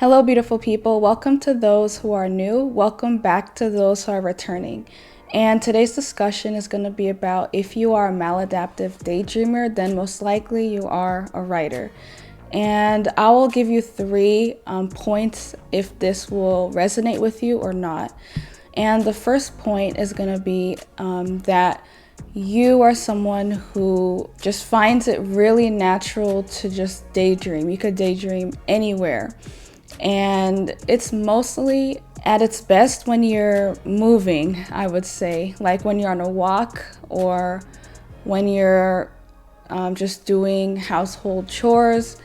Hello, beautiful people. Welcome to those who are new. Welcome back to those who are returning. And today's discussion is going to be about if you are a maladaptive daydreamer, then most likely you are a writer. And I will give you three points if this will resonate with you or not. And the first point is going to be that you are someone who just finds it really natural to just daydream. You could daydream anywhere. And it's mostly at its best when you're moving, I would say, like when you're on a walk or when you're just doing household chores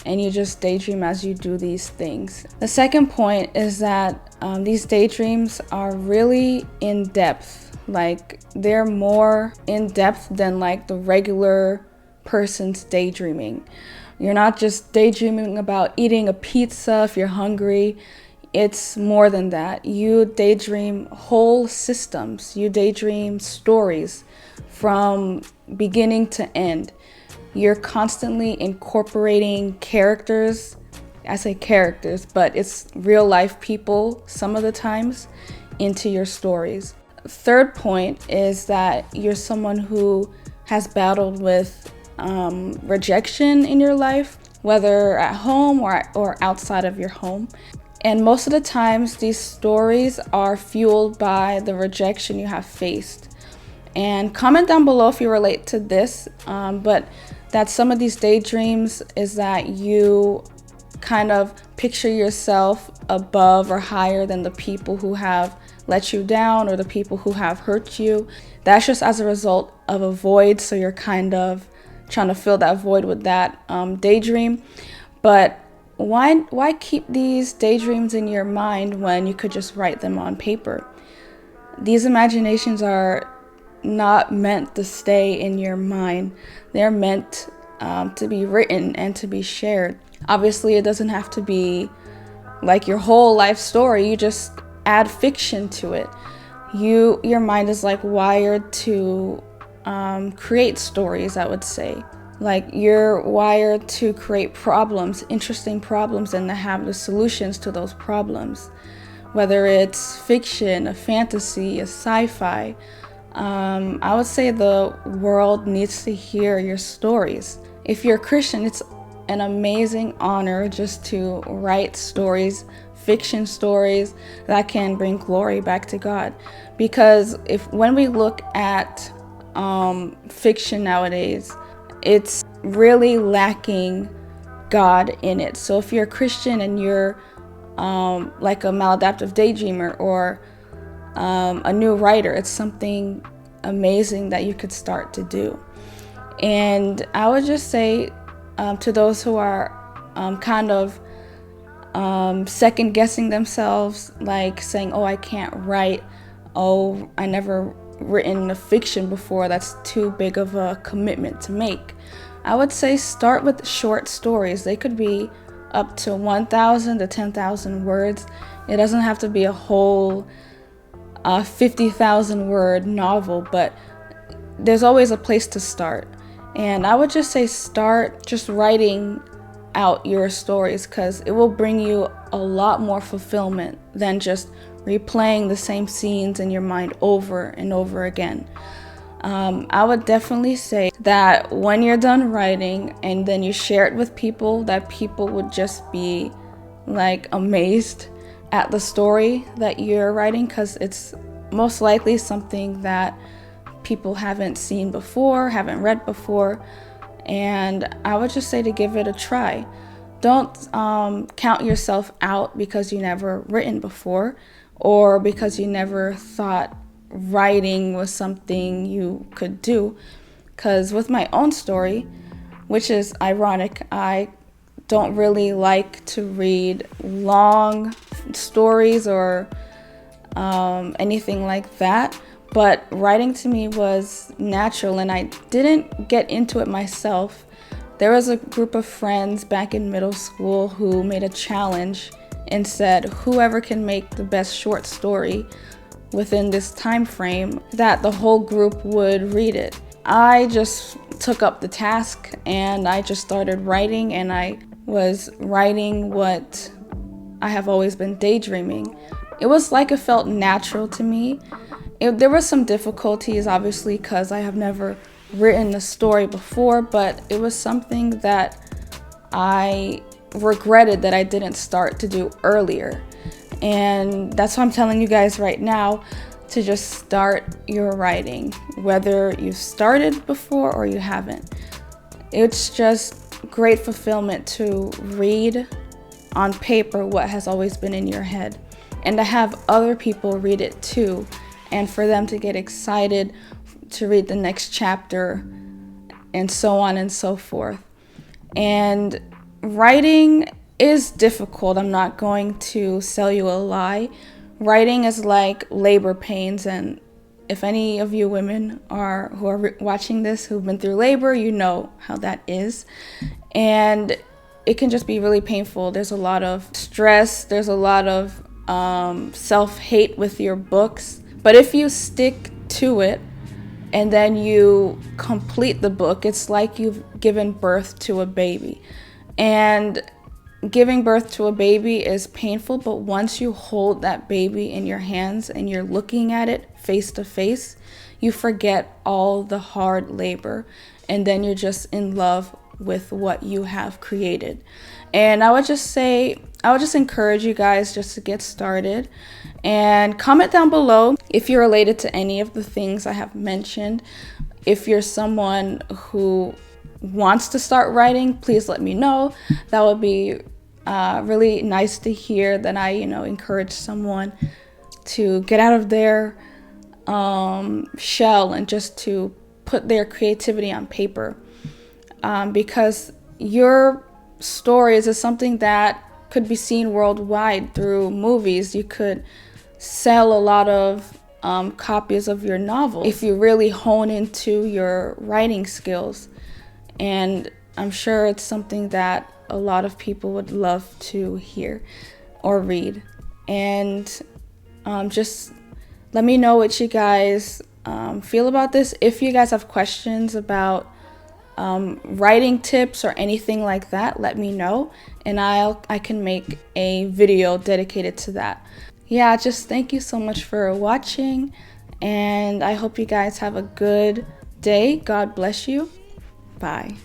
and you just daydream as you do these things. The second point is that these daydreams are really in depth. Like they're more in depth than like the regular person's daydreaming. You're not just daydreaming about eating a pizza if you're hungry. It's more than that. You daydream whole systems. You daydream stories from beginning to end. You're constantly incorporating characters. I say characters, but it's real life people some of the times into your stories. Third point is that you're someone who has battled with rejection in your life, whether at home or outside of your home. And most of the times, these stories are fueled by the rejection you have faced. And comment down below if you relate to this, but that some of these daydreams is that you kind of picture yourself above or higher than the people who have let you down or the people who have hurt you. That's just as a result of a void, so you're kind of trying to fill that void with that daydream. But why keep these daydreams in your mind when you could just write them on paper? These imaginations are not meant to stay in your mind. They're meant to be written and to be shared. Obviously, it doesn't have to be like your whole life story. You just add fiction to it. Your mind is like wired to create stories, I would say. Like you're wired to create problems, interesting problems, and to have the solutions to those problems. Whether it's fiction, a fantasy, a sci-fi, I would say the world needs to hear your stories. If you're a Christian, it's an amazing honor just to write stories, fiction stories that can bring glory back to God. Because when we look at fiction nowadays, it's really lacking God in it. So if you're a Christian and you're like a maladaptive daydreamer or a new writer, it's something amazing that you could start to do. And I would just say to those who are kind of second guessing themselves, like saying, oh, I can't write, oh, I never written a fiction before, that's too big of a commitment to make. I would say start with short stories. They could be up to 1,000 to 10,000 words. It doesn't have to be a whole 50,000 word novel, but there's always a place to start. And I would just say start just writing out your stories, because it will bring you a lot more fulfillment than just replaying the same scenes in your mind over and over again. I would definitely say that when you're done writing and then you share it with people, that people would just be like amazed at the story that you're writing, because it's most likely something that people haven't seen before, haven't read before. And I would just say to give it a try. Don't count yourself out because you never written before, or because you never thought writing was something you could do. Because with my own story, which is ironic, I don't really like to read long stories or anything like that. But writing to me was natural, and I didn't get into it myself. There was a group of friends back in middle school who made a challenge and said whoever can make the best short story within this time frame, that the whole group would read it. I just took up the task and I just started writing, and I was writing what I have always been daydreaming. It was like it felt natural to me. There were some difficulties, obviously, because I have never written a story before, but it was something that I regretted that I didn't start to do earlier. And that's why I'm telling you guys right now to just start your writing, whether you've started before or you haven't. It's just great fulfillment to read on paper what has always been in your head, and to have other people read it too, and for them to get excited to read the next chapter, and so on and so forth. And writing is difficult. I'm not going to sell you a lie. Writing is like labor pains, and if any of you women who are watching this who've been through labor, you know how that is. And it can just be really painful. There's a lot of stress. There's a lot of self-hate with your books. But if you stick to it and then you complete the book, it's like you've given birth to a baby. And giving birth to a baby is painful, but once you hold that baby in your hands and you're looking at it face to face, you forget all the hard labor, and then you're just in love with what you have created. And I would just encourage you guys just to get started, and comment down below if you're related to any of the things I have mentioned. If you're someone who wants to start writing, please let me know. That would be really nice to hear that I encourage someone to get out of their shell and just to put their creativity on paper, because your stories is something that could be seen worldwide through movies. You could sell a lot of copies of your novel if you really hone into your writing skills. And I'm sure it's something that a lot of people would love to hear or read. And just let me know what you guys feel about this. If you guys have questions about writing tips or anything like that, let me know, and I can make a video dedicated to that. Yeah, just thank you so much for watching, and I hope you guys have a good day. God bless you. Bye.